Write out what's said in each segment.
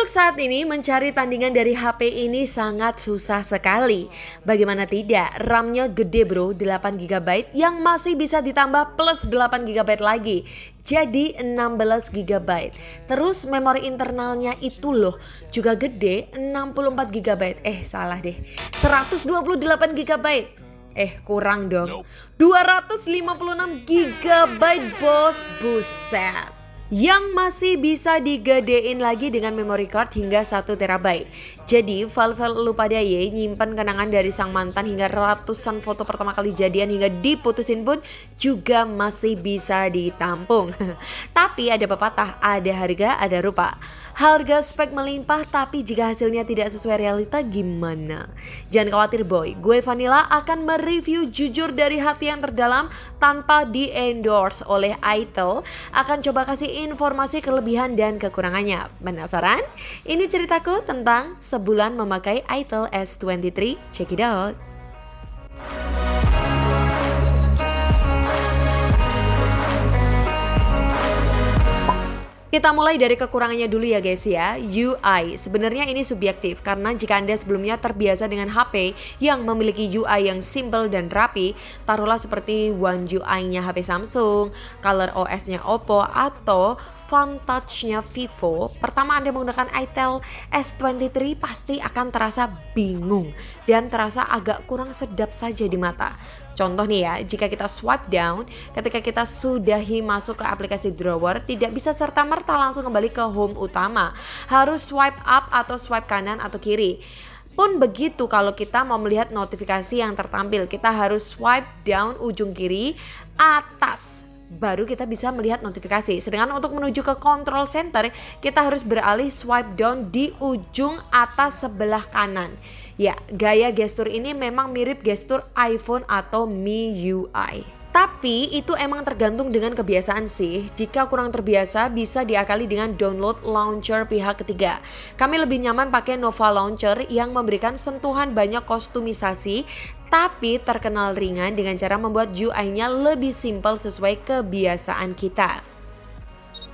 Untuk saat ini mencari tandingan dari HP ini sangat susah sekali. Bagaimana tidak, RAM-nya gede bro, 8 GB yang masih bisa ditambah plus 8 GB lagi. Jadi 16 GB. Terus memori internalnya itu loh juga gede, 64 GB. Salah deh, 128 GB. Kurang dong. 256 GB bos, buset. Yang masih bisa digedein lagi dengan memory card hingga 1 TB. Jadi file-file lu pada nyimpan kenangan dari sang mantan hingga ratusan foto pertama kali jadian hingga diputusin pun juga masih bisa ditampung. Tapi ada pepatah, ada harga, ada rupa. Harga spek melimpah, tapi jika hasilnya tidak sesuai realita gimana? Jangan khawatir boy, gue Vanilla akan mereview jujur dari hati yang terdalam tanpa di-endorse oleh Itel. Akan coba kasih informasi kelebihan dan kekurangannya. Penasaran? Ini ceritaku tentang sebulan memakai Itel S23. Check it out. Kita mulai dari kekurangannya dulu ya guys ya. UI, sebenarnya ini subjektif karena jika Anda sebelumnya terbiasa dengan HP yang memiliki UI yang simple dan rapi, taruhlah seperti One UI-nya HP Samsung, Color OS-nya Oppo, atau Font Touch-nya Vivo, pertama Anda menggunakan Itel S23 pasti akan terasa bingung dan terasa agak kurang sedap saja di mata. Contoh nih ya, jika kita swipe down, ketika kita sudahi masuk ke aplikasi drawer, tidak bisa serta-merta langsung kembali ke home utama. Harus swipe up atau swipe kanan atau kiri. Pun begitu kalau kita mau melihat notifikasi yang tertampil, kita harus swipe down ujung kiri atas. Baru kita bisa melihat notifikasi. Sedangkan untuk menuju ke control center, kita harus beralih swipe down di ujung atas sebelah kanan. Ya, gaya gestur ini memang mirip gestur iPhone atau MIUI. Tapi itu emang tergantung dengan kebiasaan sih. Jika kurang terbiasa bisa diakali dengan download launcher pihak ketiga. Kami lebih nyaman pakai Nova Launcher yang memberikan sentuhan banyak kostumisasi tapi terkenal ringan dengan cara membuat UI-nya lebih simpel sesuai kebiasaan kita.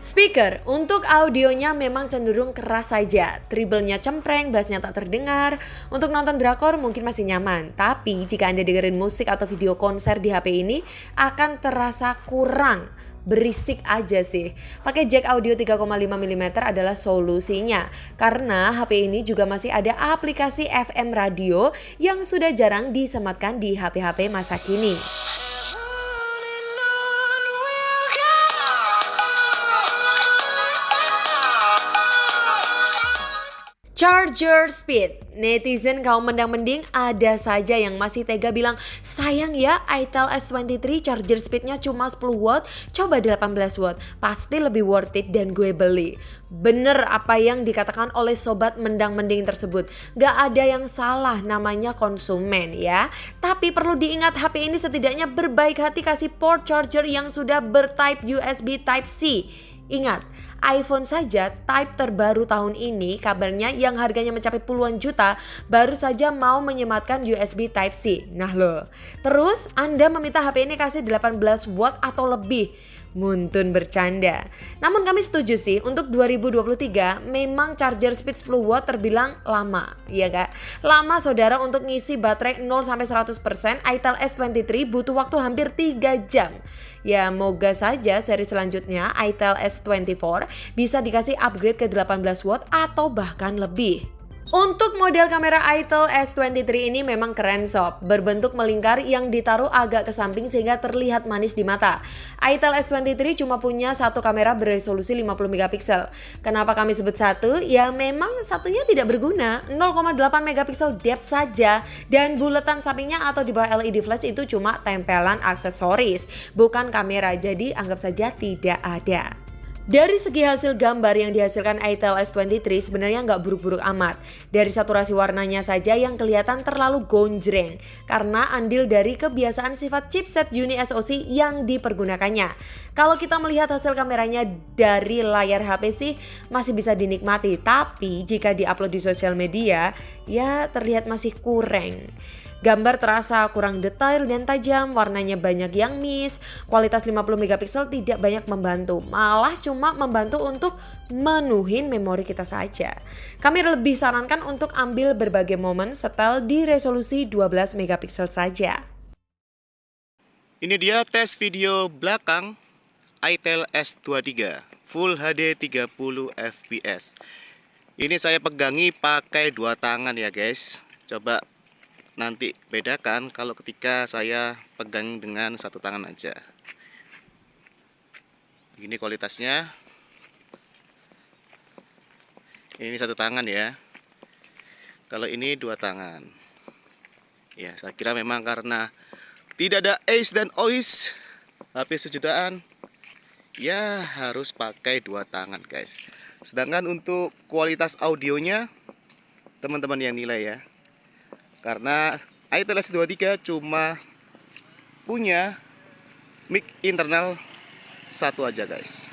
Speaker, untuk audionya memang cenderung keras saja, treble-nya cempreng, bass-nya tak terdengar. Untuk nonton drakor mungkin masih nyaman, tapi jika Anda dengerin musik atau video konser di HP ini akan terasa kurang. Berisik aja sih. Pakai jack audio 3,5 mm adalah solusinya karena HP ini juga masih ada aplikasi FM radio yang sudah jarang disematkan di HP-HP masa kini. Charger speed. Netizen kaum mendang-mending ada saja yang masih tega bilang, sayang ya Itel S23 charger speednya cuma 10 watt, coba 18 watt, pasti lebih worth it dan gue beli. Bener apa yang dikatakan oleh sobat mendang-mending tersebut. Gak ada yang salah, namanya konsumen ya. Tapi perlu diingat HP ini setidaknya berbaik hati kasih port charger yang sudah bertype USB Type-C. Ingat, iPhone saja type terbaru tahun ini kabarnya yang harganya mencapai puluhan juta baru saja mau menyematkan USB Type-C. Nah loh, terus Anda meminta HP ini kasih 18 watt atau lebih. Muntun bercanda. Namun kami setuju sih untuk 2023 memang charger speed 10 watt terbilang lama, iya gak? Lama saudara untuk ngisi baterai 0-100%. Itel S23 butuh waktu hampir 3 jam. Ya moga saja seri selanjutnya Itel S24 bisa dikasih upgrade ke 18 watt atau bahkan lebih. Untuk model kamera Itel S23 ini memang keren sob, berbentuk melingkar yang ditaruh agak ke samping sehingga terlihat manis di mata. Itel S23 cuma punya satu kamera beresolusi 50 megapiksel. Kenapa kami sebut satu? Ya memang satunya tidak berguna, 0,8 megapiksel depth saja dan buletan sampingnya atau di bawah LED flash itu cuma tempelan aksesoris, bukan kamera, jadi anggap saja tidak ada. Dari segi hasil gambar yang dihasilkan Itel S23 sebenarnya nggak buruk-buruk amat. Dari saturasi warnanya saja yang kelihatan terlalu gonjreng karena andil dari kebiasaan sifat chipset Uni SoC yang dipergunakannya. Kalau kita melihat hasil kameranya dari layar HP sih masih bisa dinikmati, tapi jika diupload di sosial media ya terlihat masih kurang. Gambar terasa kurang detail dan tajam, warnanya banyak yang miss, kualitas 50 megapiksel tidak banyak membantu, malah cuma membantu untuk menuhin memori kita saja. Kami lebih sarankan untuk ambil berbagai momen setel di resolusi 12 megapiksel saja. Ini dia tes video belakang itel S23 Full HD 30 fps. Ini saya pegangi pakai dua tangan ya guys. Coba nanti bedakan kalau ketika saya pegang dengan satu tangan aja. Ini kualitasnya. Ini satu tangan ya. Kalau ini dua tangan. Ya, saya kira memang karena tidak ada Ace dan OIS HP sejutaan, ya harus pakai dua tangan guys. Sedangkan untuk kualitas audionya teman-teman yang nilai ya. Karena itel S23 cuma punya mic internal satu aja guys.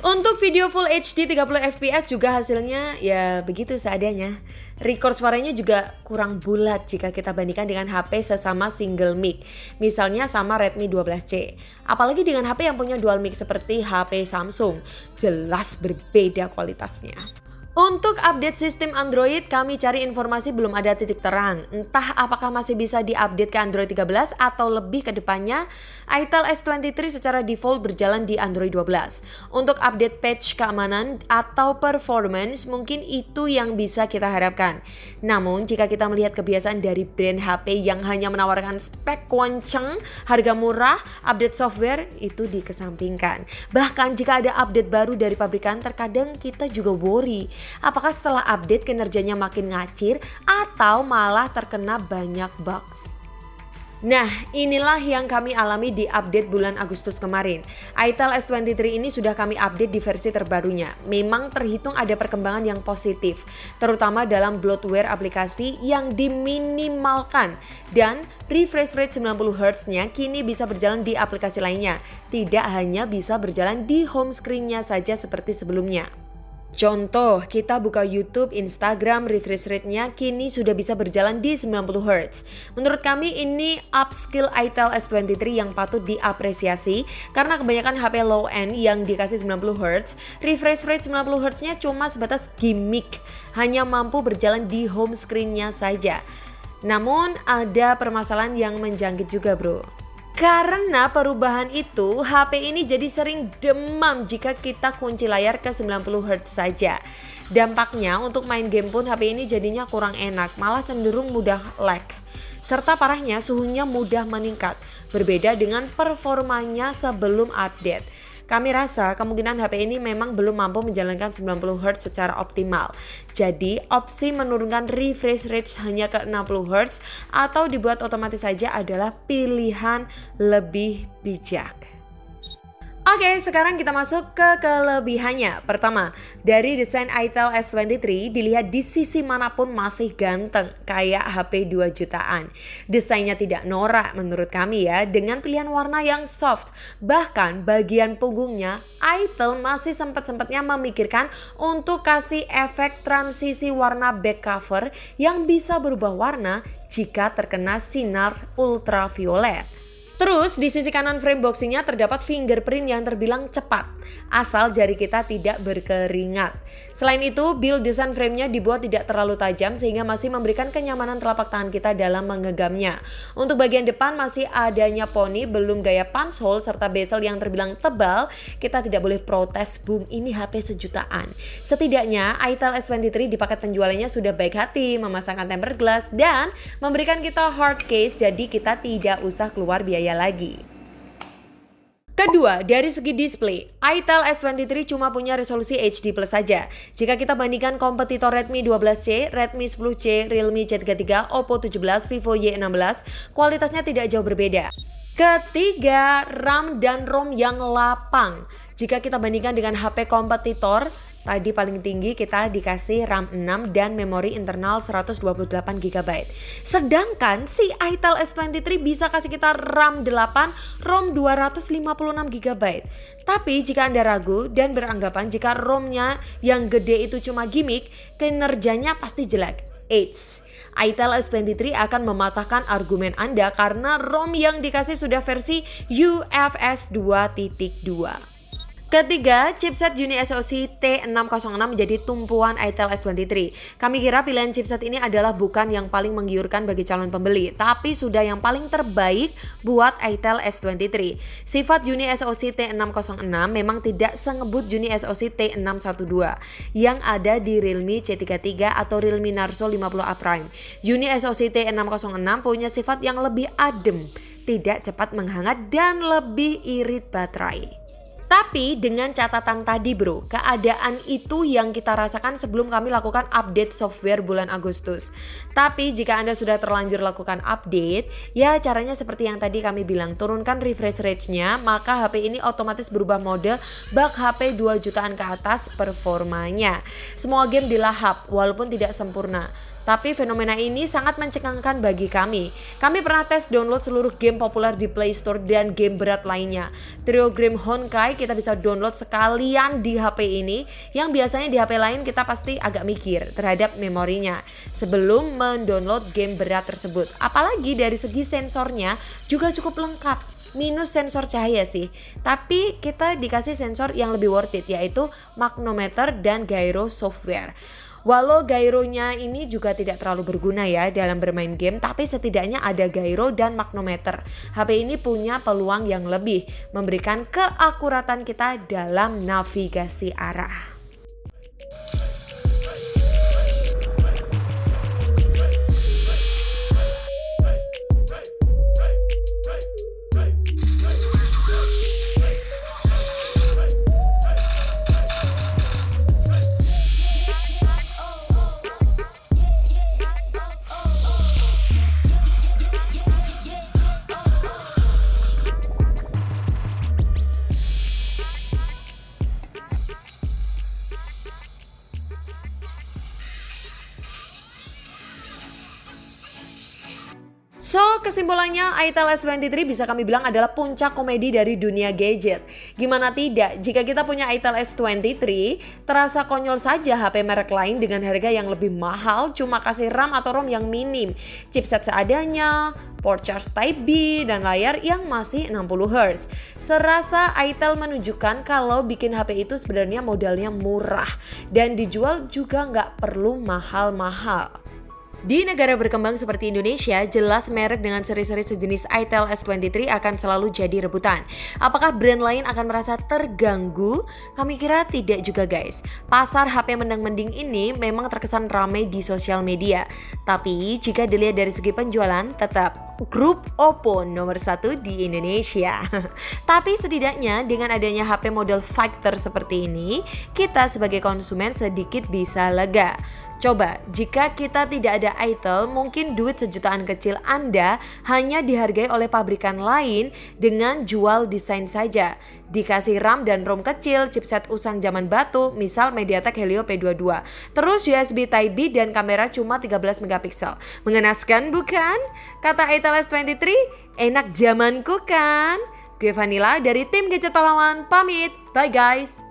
Untuk video Full HD 30 fps juga hasilnya ya begitu seadanya. Record suaranya juga kurang bulat jika kita bandingkan dengan HP sesama single mic. Misalnya sama Redmi 12C. Apalagi dengan HP yang punya dual mic seperti HP Samsung. Jelas berbeda kualitasnya. Untuk update sistem Android, kami cari informasi belum ada titik terang. Entah apakah masih bisa diupdate ke Android 13 atau lebih ke depannya, itel S23 secara default berjalan di Android 12. Untuk update patch keamanan atau performance, mungkin itu yang bisa kita harapkan. Namun, jika kita melihat kebiasaan dari brand HP yang hanya menawarkan spek kenceng, harga murah, update software, itu dikesampingkan. Bahkan jika ada update baru dari pabrikan, terkadang kita juga worry. Apakah setelah update kinerjanya makin ngacir atau malah terkena banyak bugs? Nah, inilah yang kami alami di update bulan Agustus kemarin. itel S23 ini sudah kami update di versi terbarunya. Memang terhitung ada perkembangan yang positif, terutama dalam bloatware aplikasi yang diminimalkan dan refresh rate 90Hz-nya kini bisa berjalan di aplikasi lainnya. Tidak hanya bisa berjalan di home screen-nya saja seperti sebelumnya. Contoh, kita buka YouTube, Instagram, refresh rate-nya kini sudah bisa berjalan di 90Hz. Menurut kami ini upskill itel S23 yang patut diapresiasi karena kebanyakan HP low-end yang dikasih 90Hz, refresh rate 90Hz-nya cuma sebatas gimmick, hanya mampu berjalan di home screen-nya saja. Namun ada permasalahan yang menjangkit juga bro. Karena perubahan itu, HP ini jadi sering demam jika kita kunci layar ke 90Hz saja. Dampaknya untuk main game pun HP ini jadinya kurang enak, malah cenderung mudah lag. Serta parahnya suhunya mudah meningkat, berbeda dengan performanya sebelum update. Kami rasa kemungkinan HP ini memang belum mampu menjalankan 90Hz secara optimal. Jadi opsi menurunkan refresh rate hanya ke 60Hz atau dibuat otomatis saja adalah pilihan lebih bijak. Oke, sekarang kita masuk ke kelebihannya. Pertama, dari desain itel S23 dilihat di sisi manapun masih ganteng, kayak HP 2 jutaan. Desainnya tidak norak menurut kami ya, dengan pilihan warna yang soft. Bahkan bagian punggungnya, itel masih sempat-sempatnya memikirkan untuk kasih efek transisi warna back cover yang bisa berubah warna jika terkena sinar ultraviolet. Terus di sisi kanan frame boxingnya terdapat fingerprint yang terbilang cepat, asal jari kita tidak berkeringat. Selain itu, build desain framenya dibuat tidak terlalu tajam sehingga masih memberikan kenyamanan telapak tangan kita dalam mengeggamnya. Untuk bagian depan masih adanya poni, belum gaya punch hole serta bezel yang terbilang tebal. Kita tidak boleh protes, boom, ini HP sejutaan. Setidaknya itel S23 di paket penjualannya sudah baik hati, memasangkan tempered glass dan memberikan kita hard case, jadi kita tidak usah keluar biaya lagi. Kedua, dari segi display, itel S23 cuma punya resolusi HD+ saja. Jika kita bandingkan kompetitor Redmi 12C, Redmi 10C, Realme C33, Oppo 17, Vivo Y16, kualitasnya tidak jauh berbeda. Ketiga, RAM dan ROM yang lapang. Jika kita bandingkan dengan HP kompetitor, tadi paling tinggi kita dikasih RAM 6 dan memori internal 128GB. Sedangkan si itel S23 bisa kasih kita RAM 8, ROM 256GB. Tapi jika Anda ragu dan beranggapan jika ROM-nya yang gede itu cuma gimmick, kinerjanya pasti jelek. Eits, Itel S23 akan mematahkan argumen Anda karena ROM yang dikasih sudah versi UFS 2.2. Ketiga, chipset Uni SoC T606 menjadi tumpuan Itel S23. Kami kira pilihan chipset ini adalah bukan yang paling menggiurkan bagi calon pembeli, tapi sudah yang paling terbaik buat Itel S23. Sifat Uni SoC T606 memang tidak sengebut Uni SoC T612 yang ada di Realme C33 atau Realme Narzo 50A Prime. Uni SoC T606 punya sifat yang lebih adem, tidak cepat menghangat dan lebih irit baterai. Tapi dengan catatan tadi bro, keadaan itu yang kita rasakan sebelum kami lakukan update software bulan Agustus. Tapi jika Anda sudah terlanjur lakukan update, ya caranya seperti yang tadi kami bilang, turunkan refresh rate-nya, maka HP ini otomatis berubah mode bak HP 2 jutaan ke atas performanya. Semua game dilahap walaupun tidak sempurna. Tapi fenomena ini sangat mencengangkan bagi kami. Kami pernah tes download seluruh game populer di Play Store dan game berat lainnya. Trio game Honkai kita bisa download sekalian di HP ini, yang biasanya di HP lain kita pasti agak mikir terhadap memorinya sebelum mendownload game berat tersebut. Apalagi dari segi sensornya juga cukup lengkap. Minus sensor cahaya sih, tapi kita dikasih sensor yang lebih worth it, yaitu magnometer dan gyro software. Walau gyronya ini juga tidak terlalu berguna ya dalam bermain game, tapi setidaknya ada gyro dan magnometer. HP ini punya peluang yang lebih, memberikan keakuratan kita dalam navigasi arah. So, kesimpulannya Itel S23 bisa kami bilang adalah puncak komedi dari dunia gadget. Gimana tidak, jika kita punya Itel S23, terasa konyol saja HP merek lain dengan harga yang lebih mahal cuma kasih RAM atau ROM yang minim, chipset seadanya, port charge Type B, dan layar yang masih 60Hz. Serasa Itel menunjukkan kalau bikin HP itu sebenarnya modalnya murah dan dijual juga nggak perlu mahal-mahal. Di negara berkembang seperti Indonesia, jelas merek dengan seri-seri sejenis Itel S23 akan selalu jadi rebutan. Apakah brand lain akan merasa terganggu? Kami kira tidak juga guys. Pasar HP mendang-mending ini memang terkesan ramai di sosial media. Tapi jika dilihat dari segi penjualan, tetap grup Oppo nomor 1 di Indonesia. Tapi setidaknya dengan adanya HP model fighter seperti ini, kita sebagai konsumen sedikit bisa lega. Coba, jika kita tidak ada Itel, mungkin duit sejutaan kecil Anda hanya dihargai oleh pabrikan lain dengan jual desain saja. Dikasih RAM dan ROM kecil, chipset usang zaman batu, misal MediaTek Helio P22. Terus USB Type B dan kamera cuma 13 megapiksel. Mengenaskan bukan? Kata Itel S23, enak zamanku kan? Gue Vanilla dari tim Gadget Pahlawan, pamit. Bye guys!